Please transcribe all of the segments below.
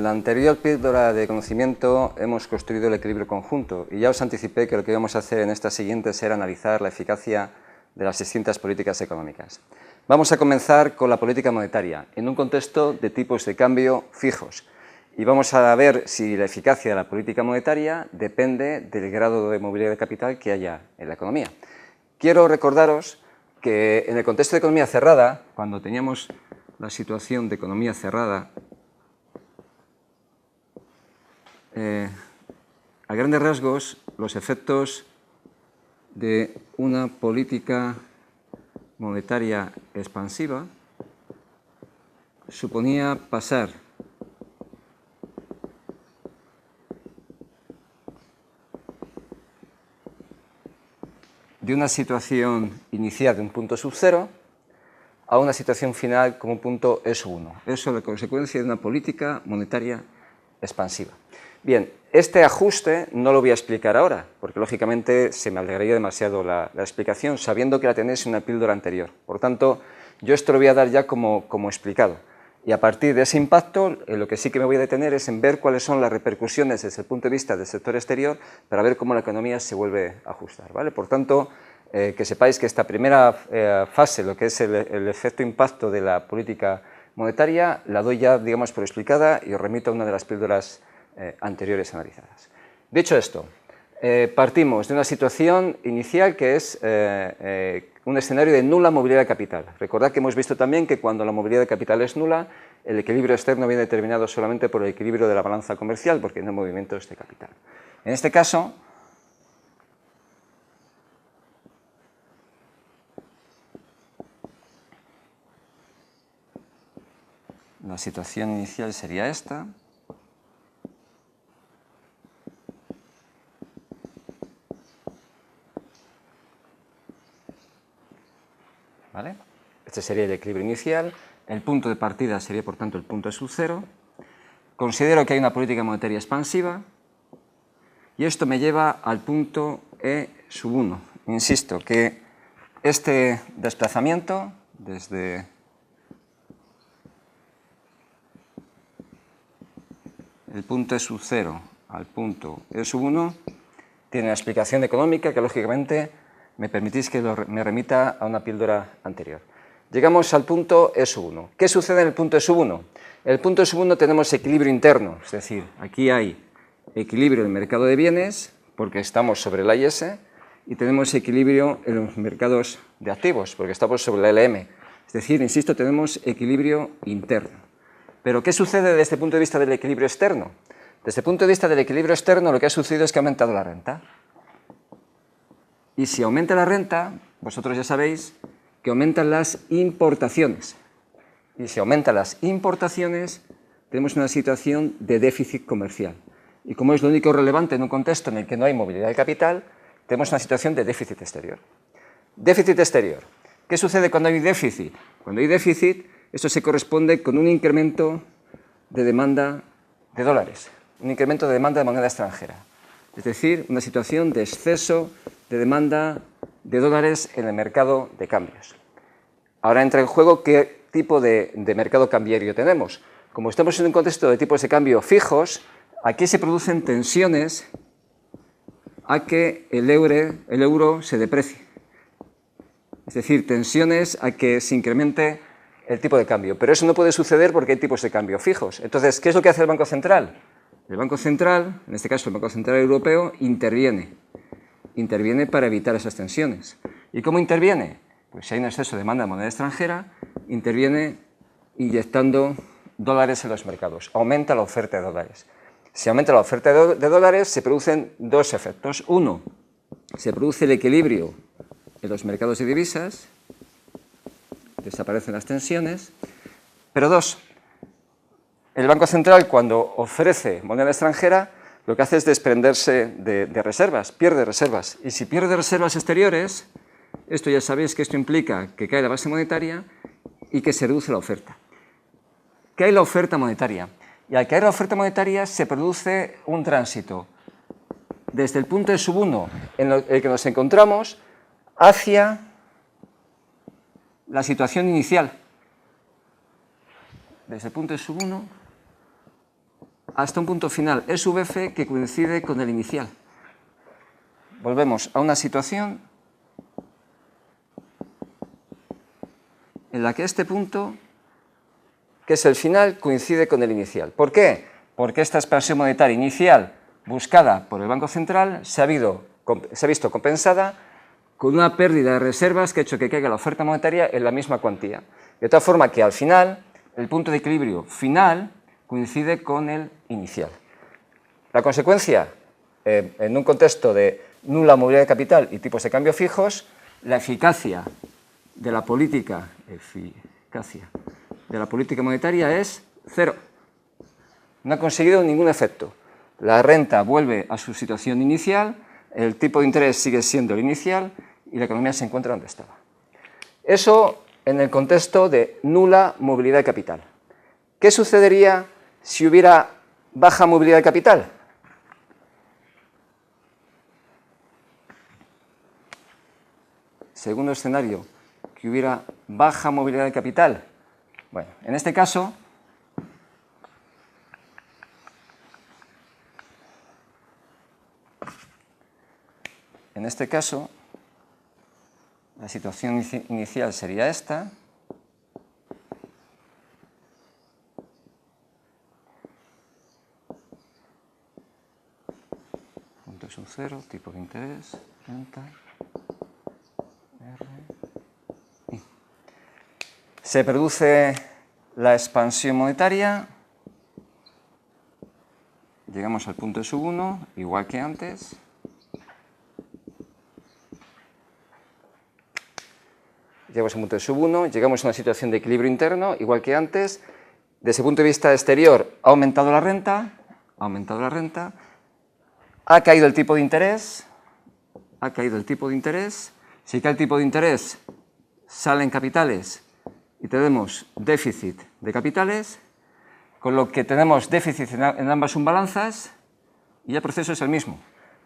la anterior píldora de conocimiento hemos construido el equilibrio conjunto y ya os anticipé que lo que íbamos a hacer en esta siguiente será analizar la eficacia de las distintas políticas económicas. Vamos a comenzar con la política monetaria, en un contexto de tipos de cambio fijos, y vamos a ver si la eficacia de la política monetaria depende del grado de movilidad de capital que haya en la economía. Quiero recordaros que en el contexto de economía cerrada, cuando teníamos la situación de economía cerrada, a grandes rasgos, los efectos de una política monetaria expansiva suponía pasar de una situación inicial de un punto sub 0 a una situación final como un punto E1. Eso es la consecuencia de una política monetaria expansiva. Bien, este ajuste no lo voy a explicar ahora, porque lógicamente se me alargaría demasiado la explicación, sabiendo que la tenéis en una píldora anterior. Por tanto, yo esto lo voy a dar ya como explicado. Y a partir de ese impacto, lo que sí que me voy a detener es en ver cuáles son las repercusiones desde el punto de vista del sector exterior para ver cómo la economía se vuelve a ajustar, ¿vale? Por tanto, que sepáis que esta primera fase, lo que es el efecto impacto de la política monetaria, la doy ya, digamos, por explicada y os remito a una de las píldoras anteriores analizadas. Dicho esto, partimos de una situación inicial que es un escenario de nula movilidad de capital. Recordad que hemos visto también que cuando la movilidad de capital es nula, el equilibrio externo viene determinado solamente por el equilibrio de la balanza comercial, porque no hay movimientos de capital. En este caso, la situación inicial sería esta. ¿Vale? Este sería el equilibrio inicial. El punto de partida sería, por tanto, el punto sub 0. Considero que hay una política monetaria expansiva y esto me lleva al punto E sub 1. Insisto que este desplazamiento desde el punto E sub 0 al punto E sub 1 tiene una explicación económica que, lógicamente, me permitís que me remita a una píldora anterior. Llegamos al punto E sub 1. ¿Qué sucede en el punto E sub 1? En el punto E sub 1 tenemos equilibrio interno, es decir, aquí hay equilibrio en el mercado de bienes, porque estamos sobre la IS, y tenemos equilibrio en los mercados de activos, porque estamos sobre la LM. Es decir, insisto, tenemos equilibrio interno. Pero, ¿qué sucede desde el punto de vista del equilibrio externo? Desde el punto de vista del equilibrio externo, lo que ha sucedido es que ha aumentado la renta. Y si aumenta la renta, vosotros ya sabéis que aumentan las importaciones. Y si aumentan las importaciones, tenemos una situación de déficit comercial. Y como es lo único relevante en un contexto en el que no hay movilidad de capital, tenemos una situación de déficit exterior. Déficit exterior. ¿Qué sucede cuando hay déficit? Cuando hay déficit, esto se corresponde con un incremento de demanda de dólares, un incremento de demanda de moneda extranjera. Es decir, una situación de exceso de demanda de dólares en el mercado de cambios. Ahora entra en juego qué tipo de mercado cambiario tenemos. Como estamos en un contexto de tipos de cambio fijos, aquí se producen tensiones a que el euro se deprecie. Es decir, tensiones a que se incremente el tipo de cambio. Pero eso no puede suceder porque hay tipos de cambio fijos. Entonces, ¿qué es lo que hace el Banco Central? El Banco Central, en este caso el Banco Central Europeo, interviene para evitar esas tensiones. ¿Y cómo interviene? Pues si hay un exceso de demanda de moneda extranjera, interviene inyectando dólares en los mercados, aumenta la oferta de dólares. Si aumenta la oferta de dólares, se producen dos efectos. Uno, se produce el equilibrio en los mercados de divisas, desaparecen las tensiones, pero dos, el Banco Central, cuando ofrece moneda extranjera, lo que hace es desprenderse de reservas, pierde reservas. Y si pierde reservas exteriores, esto ya sabéis que esto implica que cae la base monetaria y que se reduce la oferta. Cae la oferta monetaria. Y al caer la oferta monetaria se produce un tránsito desde el punto de sub 1 en el que nos encontramos hacia la situación inicial. Desde el punto de sub 1 hasta un punto final E sub f que coincide con el inicial. Volvemos a una situación en la que este punto, que es el final, coincide con el inicial. ¿Por qué? Porque esta expansión monetaria inicial buscada por el Banco Central se ha visto compensada con una pérdida de reservas que ha hecho que caiga la oferta monetaria en la misma cuantía. De tal forma que al final, el punto de equilibrio final coincide con el inicial. La consecuencia, en un contexto de nula movilidad de capital y tipos de cambio fijos, la eficacia de la política monetaria es cero. No ha conseguido ningún efecto. La renta vuelve a su situación inicial, el tipo de interés sigue siendo el inicial y la economía se encuentra donde estaba. Eso en el contexto de nula movilidad de capital. ¿Qué sucedería si hubiera baja movilidad de capital? Segundo escenario, que hubiera baja movilidad de capital. Bueno, en este caso, la situación inicial sería esta. Punto es un cero, tipo de interés, renta, R, I. Se produce la expansión monetaria. Llegamos al punto sub 1, igual que antes. Llegamos al punto sub 1, llegamos a una situación de equilibrio interno, igual que antes. Desde el punto de vista exterior, ha aumentado la renta, ha caído el tipo de interés, Si cae el tipo de interés, salen capitales y tenemos déficit de capitales, con lo que tenemos déficit en ambas unbalanzas y el proceso es el mismo.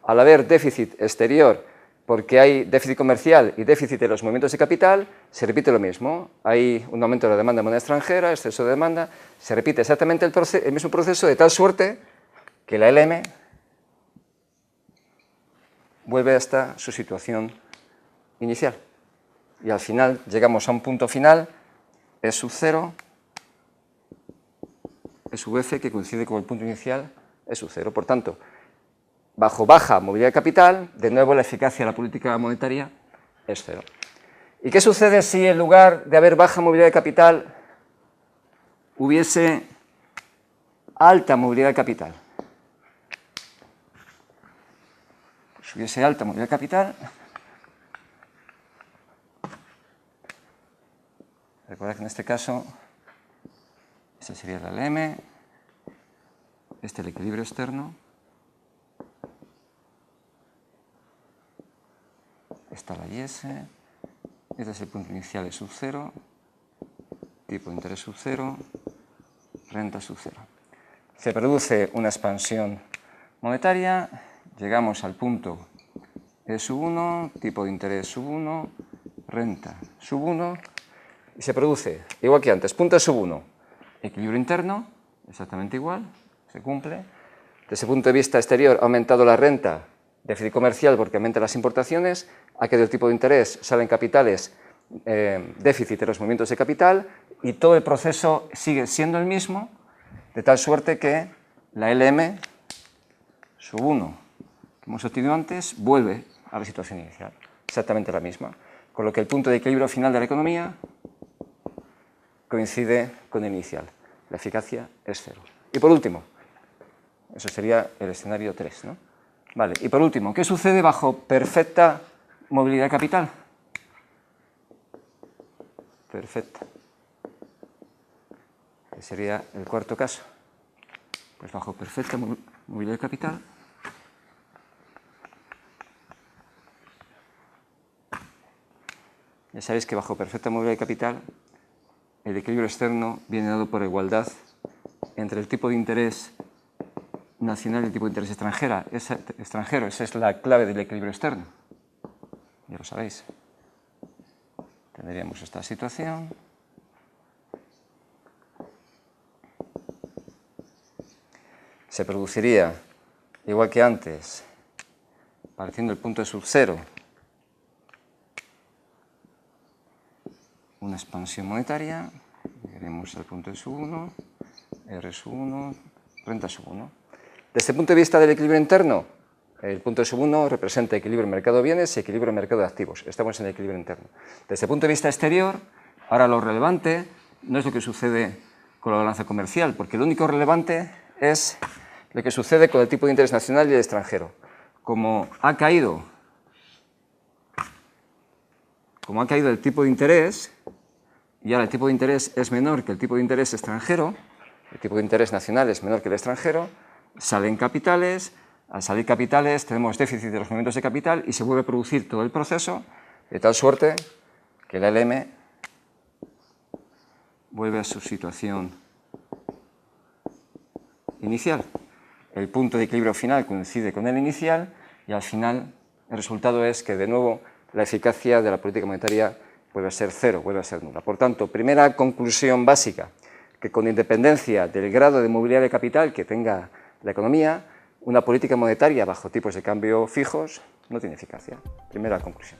Al haber déficit exterior, porque hay déficit comercial y déficit de los movimientos de capital, se repite lo mismo. Hay un aumento de la demanda de moneda extranjera, exceso de demanda, se repite exactamente el mismo proceso de tal suerte que la LM vuelve hasta su situación inicial. Y al final llegamos a un punto final, E sub 0, E sub f, que coincide con el punto inicial, E sub 0. Por tanto, bajo baja movilidad de capital, de nuevo la eficacia de la política monetaria es cero. ¿Y qué sucede si en lugar de haber baja movilidad de capital hubiese alta movilidad de capital? Si hubiese alta movilidad de capital, recordad que en este caso, esta sería la LM, este el equilibrio externo, esta la IS, este es el punto inicial de sub 0, tipo de interés sub 0, renta sub 0. Se produce una expansión monetaria, llegamos al punto E sub 1, tipo de interés sub 1, renta sub 1, y se produce, igual que antes, punto E sub 1, equilibrio interno, exactamente igual, se cumple. Desde el punto de vista exterior ha aumentado la renta, déficit comercial porque aumentan las importaciones, ha caído el tipo de interés, salen capitales, déficit de los movimientos de capital y todo el proceso sigue siendo el mismo, de tal suerte que la LM sub 1 que hemos obtenido antes vuelve a la situación inicial, exactamente la misma, con lo que el punto de equilibrio final de la economía coincide con el inicial. La eficacia es cero. Y por último, eso sería el escenario 3, ¿no? Vale, y por último, ¿qué sucede bajo perfecta movilidad de capital? Perfecta. Que sería el cuarto caso. Pues bajo perfecta movilidad de capital, ya sabéis que bajo perfecta movilidad de capital el equilibrio externo viene dado por igualdad entre el tipo de interés nacional y el tipo de interés extranjero. Esa es la clave del equilibrio externo. Ya lo sabéis. Tendríamos esta situación. se produciría, igual que antes, partiendo del punto de sub 0, una expansión monetaria, llegaremos al punto de sub 1, R sub 1, renta sub 1. Desde el punto de vista del equilibrio interno, el punto de sub 1 representa equilibrio en mercado de bienes y equilibrio en mercado de activos. Estamos en el equilibrio interno. Desde el punto de vista exterior, ahora lo relevante no es lo que sucede con la balanza comercial, porque lo único relevante es lo que sucede con el tipo de interés nacional y el extranjero. Como ha caído el tipo de interés, y ahora el tipo de interés es menor que el tipo de interés extranjero, el tipo de interés nacional es menor que el extranjero, salen capitales, al salir capitales tenemos déficit de los movimientos de capital y se vuelve a producir todo el proceso de tal suerte que el LM vuelve a su situación inicial. El punto de equilibrio final coincide con el inicial y al final el resultado es que de nuevo la eficacia de la política monetaria vuelve a ser cero, vuelve a ser nula. Por tanto, primera conclusión básica, que con independencia del grado de movilidad de capital que tenga la economía, una política monetaria bajo tipos de cambio fijos no tiene eficacia. Primera conclusión.